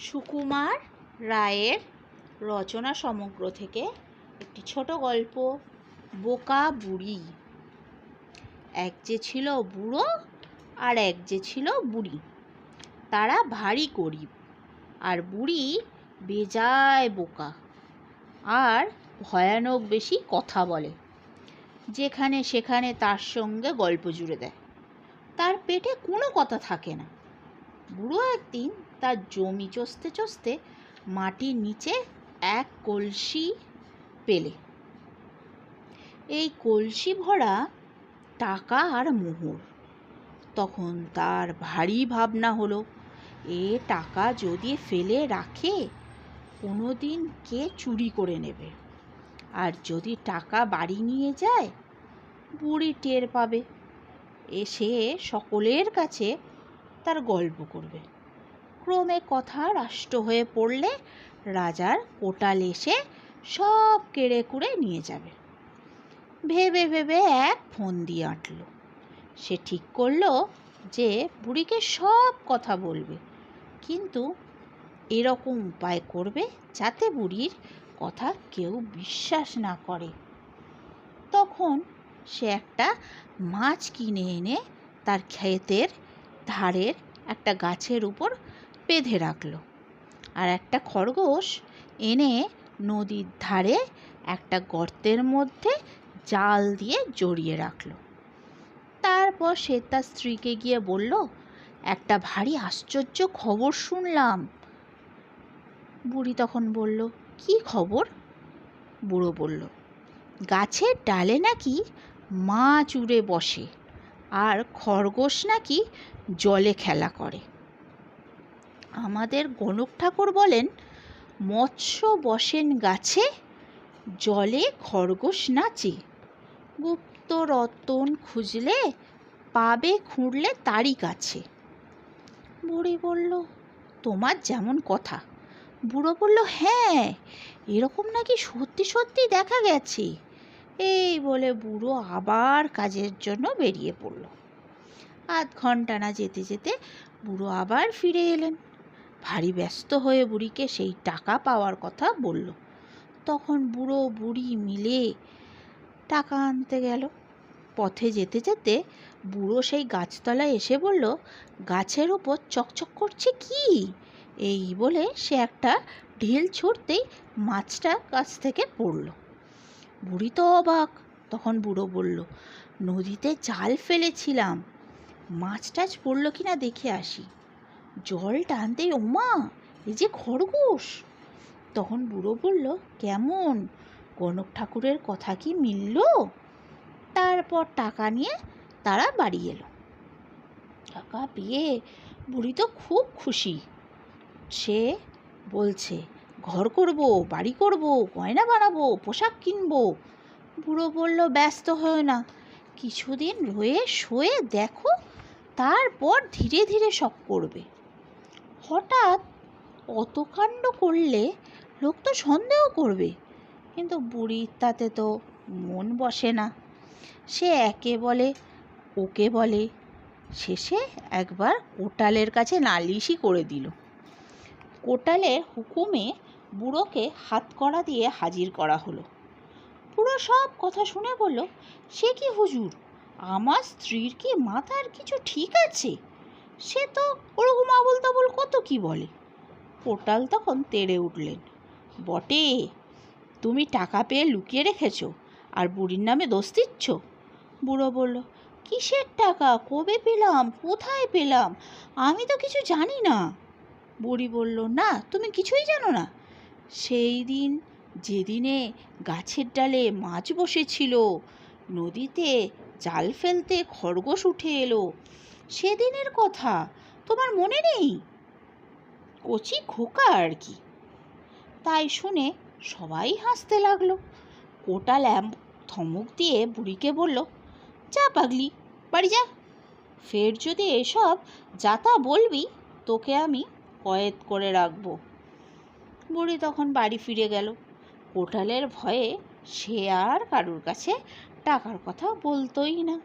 সুকুমার রায়ের রচনা সমগ্র থেকে একটি ছোট গল্প, বোকা বুড়ি। এক যে ছিল বুড়ো আর এক যে ছিল বুড়ি। তারা ভারী গরিব, আর বুড়ি বেজায় বোকা আর ভয়ানক বেশি কথা বলে। যেখানে সেখানে তার সঙ্গে গল্প জুড়ে দেয়। তার পেটে কোনো কথা থাকে না। বুড়ো একদিন তার জমি চষতে চষতে মাটির নিচে এক কলসি পেলে। এই কলসি ভরা টাকা আর মোহর। তখন তার ভারী ভাবনা হলো, এ টাকা যদি ফেলে রাখে কোনো দিন কে চুরি করে নেবে, আর যদি টাকা বাড়ি নিয়ে যায় বুড়ি টের পাবে, এসে সকলের কাছে তার গল্প করবে। ক্রমে কথা রাষ্ট্র হয়ে পড়লে রাজার কোটাল এসে সব কেড়ে কুড়ে নিয়ে যাবে। ভেবে ভেবে এক ফন্দি আঁটল। সে ঠিক করলো যে বুড়িকে সব কথা বলবে, কিন্তু এরকম উপায় করবে যাতে বুড়ির কথা কেউ বিশ্বাস না করে। তখন সে একটা মাছ কিনে এনে তার ক্ষেতের ধারের একটা গাছের উপর বেঁধে রাখলো, আর একটা খরগোশ এনে নদীর ধারে একটা গর্তের মধ্যে জাল দিয়ে জড়িয়ে রাখলো। তারপর সে তার স্ত্রীকে গিয়ে বলল, একটা ভারী আশ্চর্য খবর শুনলাম। বুড়ি তখন বলল, কি খবর? বুড়ো বলল, গাছের ডালে নাকি মাছ উড়ে বসে, আর খরগোশ নাকি জলে খেলা করে। আমাদের গণক ঠাকুর বলেন, মৎস্য বসেন গাছে, জলে খরগোশ নাচে। গুপ্ত রতন খুঁজলে পাবে খুঁড়লে তারই কাছে। বুড়ি বলল, তোমার যেমন কথা। বুড়ো বলল, হ্যাঁ, এরকম নাকি সত্যি সত্যি দেখা গেছে। এই বলে বুড়ো আবার কাজের জন্য বেরিয়ে পড়ল। আধ ঘন্টা না যেতে যেতে বুড়ো আবার ফিরে এলেন। ভারী ব্যস্ত হয়ে বুড়িকে সেই টাকা পাওয়ার কথা বলল। তখন বুড়ো বুড়ি মিলে টাকা আনতে গেল। পথে যেতে যেতে বুড়ো সেই গাছতলায় এসে বলল, গাছের উপর চকচক করছে কি? এই বলে সে একটা ঢিল ছুঁড়তেই মাছটা গাছ থেকে পড়ল। বুড়ি তো অবাক। তখন বুড়ো বলল, নদীতে জাল ফেলেছিলাম, মাছ টাছ পড়ল কিনা দেখে আসি। জল টানতেই ওমা, এই যে খরগোশ। তখন বুড়ো বলল, কেমন, গণক ঠাকুরের কথা কি মিলল? তারপর টাকা নিয়ে তারা বাড়ি এলো। টাকা পেয়ে বুড়ি তো খুব খুশি। সে বলছে, ঘর করব, বাড়ি করব, গয়না বানাবো, পোশাক কিনবো। বুড়ো বলল, ব্যস্ত হও না, কিছুদিন রয়ে শোয়ে দেখো, তারপর ধীরে ধীরে সব করবে। হঠাৎ অত কাণ্ড করলে লোক তো সন্দেহ করবে। কিন্তু বুড়ির তাতে তো মন বসে না। সে একে বলে ওকে বলে, শেষে একবার কোটালের কাছে নালিশই করে দিল। কোটালের হুকুমে বুড়োকে হাতকড়া দিয়ে হাজির করা হলো। বুড়ো সব কথা শুনে বলল, সে কি হুজুর, আমার স্ত্রীর কি মাথার কিছু ঠিক আছে? সে তো ওরকম আবল তাবল কত কি বলে। কোটাল তখন তেড়ে উঠলেন, বটে, তুমি টাকা পেয়ে লুকিয়ে রেখেছো আর বুড়ির নামে দোষ দিচ্ছ? বুড়ো বলল, কিসের টাকা, কবে পেলাম, কোথায় পেলাম, আমি তো কিছু জানি না। বুড়ি বলল, না, তুমি কিছুই জানো না? সেই দিন যেদিনে গাছের ডালে মাছ বসেছিল, নদীতে জাল ফেলতে খরগোশ উঠে এলো, সেদিনের কথা তোমার মনে নেই? কচি খোকা আর কি। তাই শুনে সবাই হাসতে লাগলো। কোটাল ধমক দিয়ে বুড়িকে বলল, যা পাগলি, বাড়ি যা, ফের যদি এসব যাতা বলবি তোকে আমি কয়েদ করে রাখবো। বুড়ি তখন বাড়ি ফিরে গেল। কোটালের ভয়ে সে আর কারুর কাছে টাকার কথা বলতোই না।